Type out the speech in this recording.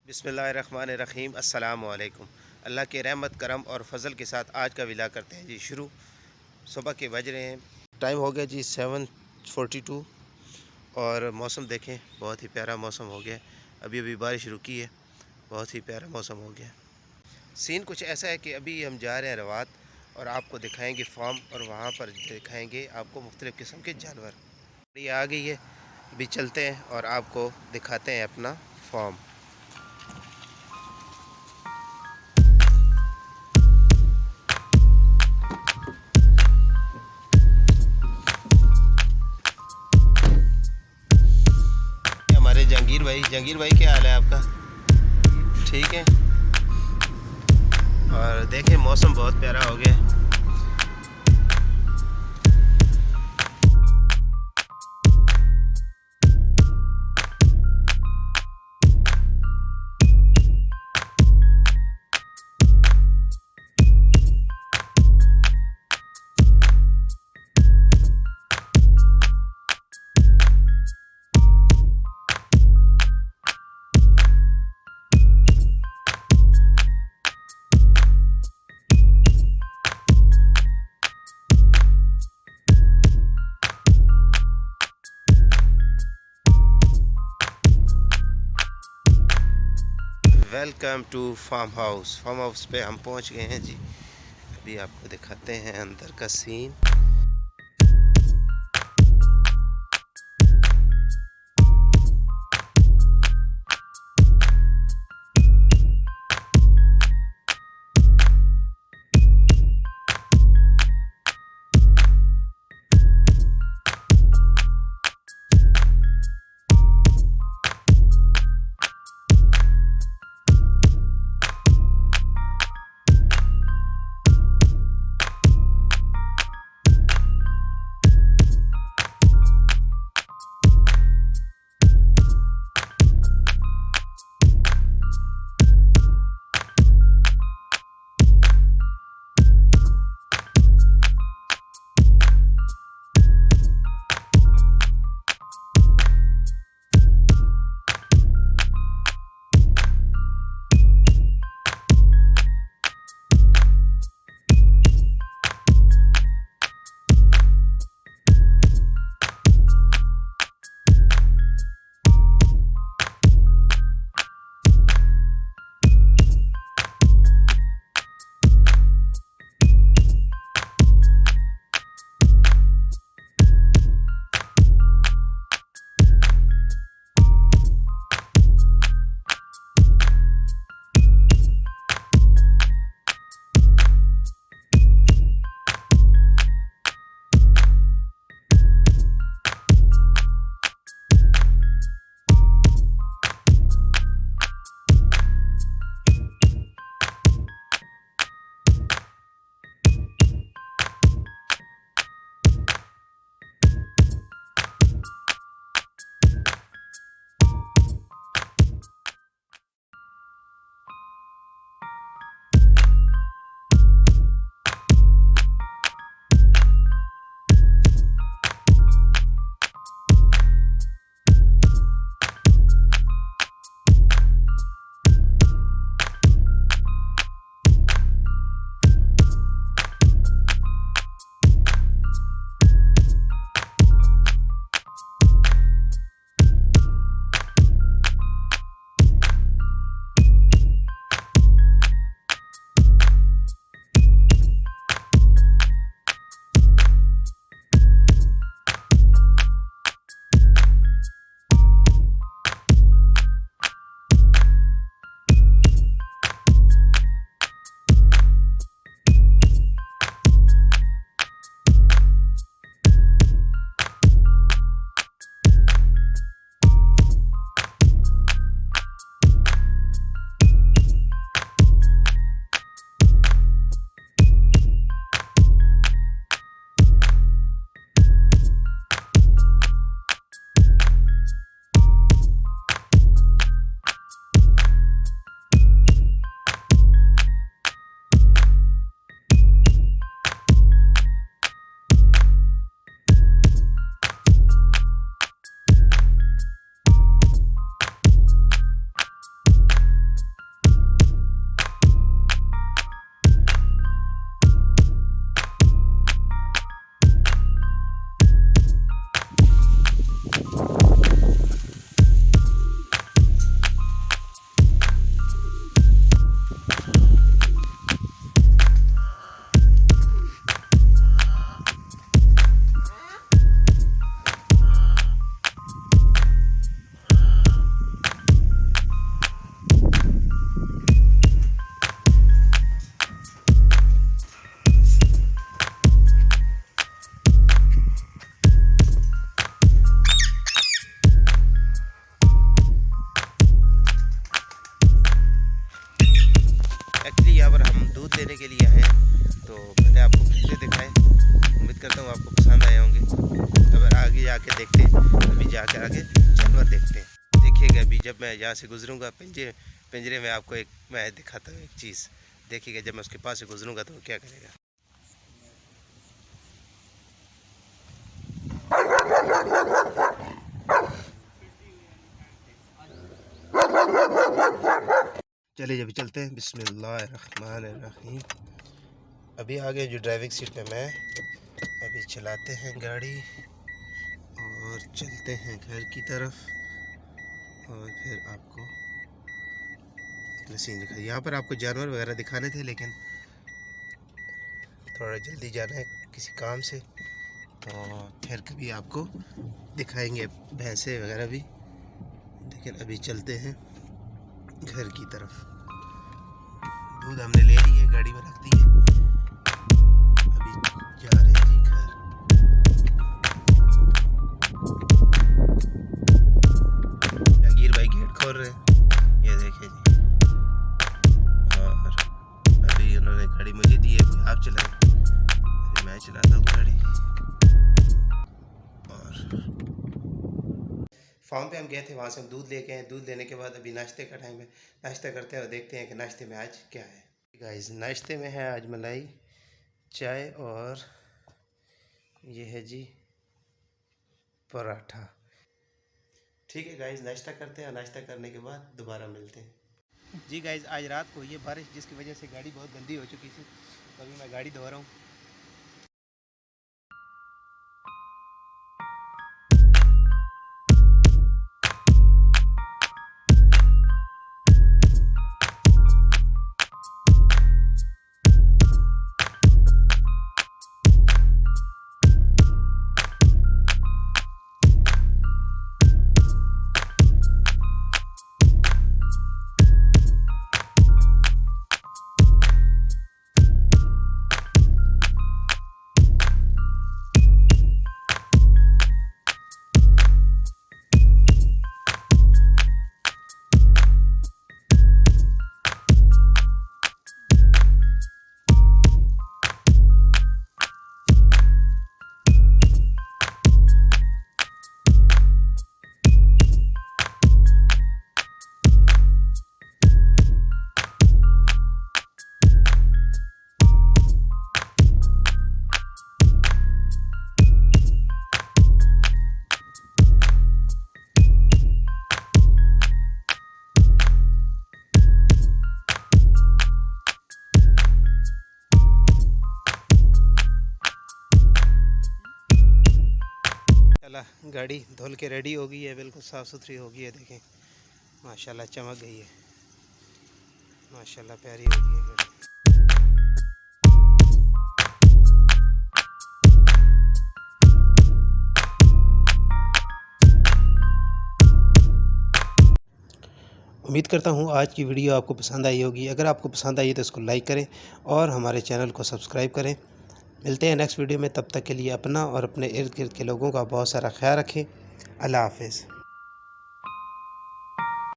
बिस्मिल्लाहिर्रहमानिर्रहीम अस्सलामु अलैकुम। अल्लाह के रहमत करम और फ़ज़ल के साथ आज का विला करते हैं जी शुरू। सुबह के बज रहे हैं, टाइम हो गया जी 7:42 और मौसम देखें, बहुत ही प्यारा मौसम हो गया। अभी अभी बारिश रुकी है, बहुत ही प्यारा मौसम हो गया। सीन कुछ ऐसा है कि अभी हम जा रहे हैं रवात और आपको दिखाएंगे फार्म और वहाँ पर दिखाएंगे आपको मुख्तलिफ़ किस्म के जानवर। ये आ गई है, अभी चलते हैं और आपको दिखाते हैं अपना फार्म। हमारे जहांगीर भाई क्या हाल है आपका? ठीक है। और देखें मौसम बहुत प्यारा हो गया है। वेलकम टू फार्म हाउस पे हम पहुंच गए हैं जी। अभी आपको दिखाते हैं अंदर का सीन। दूध लेने के लिए आए हैं। तो पहले आपको भैंसे दिखाएं, उम्मीद करता हूँ आपको पसंद आए होंगे। अगर आगे जाके देखते हैं, अभी जाकर आगे जानवर देखते हैं। देखिएगा अभी जब मैं यहाँ से गुजरूँगा पिंजरे में आपको मैं दिखाता हूँ एक चीज़। देखिएगा जब मैं उसके पास से गुजरूँगा तो वो क्या करेगा। चलिए अभी चलते हैं। बिस्मिल्लाहिर्रहमानिर्रहीम। अभी आगे जो ड्राइविंग सीट पे मैं, अभी चलाते हैं गाड़ी और चलते हैं घर की तरफ और फिर आपको सीन दिखा। यहाँ पर आपको जानवर वगैरह दिखाने थे लेकिन थोड़ा जल्दी जाना है किसी काम से, तो फिर कभी आपको दिखाएंगे भैंसे वगैरह भी। लेकिन अभी चलते हैं घर की तरफ। दूध हमने ले ली है, गाड़ी में रख दी है, अभी जा रहे हैं जी घर। जागीर भाई गेट खोल रहे हैं, ये देखिए जी। और अभी उन्होंने गाड़ी मुझे दी है, आप चलाएं, अभी मैं चलाता हूँ गाड़ी। फार्म पे हम गए थे, वहाँ से हम दूध लेके आए। दूध लेने के बाद अभी नाश्ते का टाइम है, नाश्ता करते हैं और देखते हैं कि नाश्ते में आज क्या है। गाइस नाश्ते में है आज मलाई चाय और ये है जी पराठा। ठीक है गाइस, नाश्ता करते हैं, नाश्ता करने के बाद दोबारा मिलते हैं जी। गाइस आज रात को ये बारिश जिसकी वजह से गाड़ी बहुत गंदी हो चुकी थी, तो अभी मैं गाड़ी धो रहा हूँ। गाड़ी धुल के रेडी हो गई है, बिल्कुल साफ़ सुथरी हो गई है। देखें माशाल्लाह चमक गई है, माशाल्लाह प्यारी हो गई है गाड़ी। उम्मीद करता हूँ आज की वीडियो आपको पसंद आई होगी। अगर आपको पसंद आई तो इसको लाइक करें और हमारे चैनल को सब्सक्राइब करें। मिलते हैं नेक्स्ट वीडियो में, तब तक के लिए अपना और अपने इर्द गिर्द के लोगों का बहुत सारा ख्याल रखें। अल्लाह हाफ़िज़।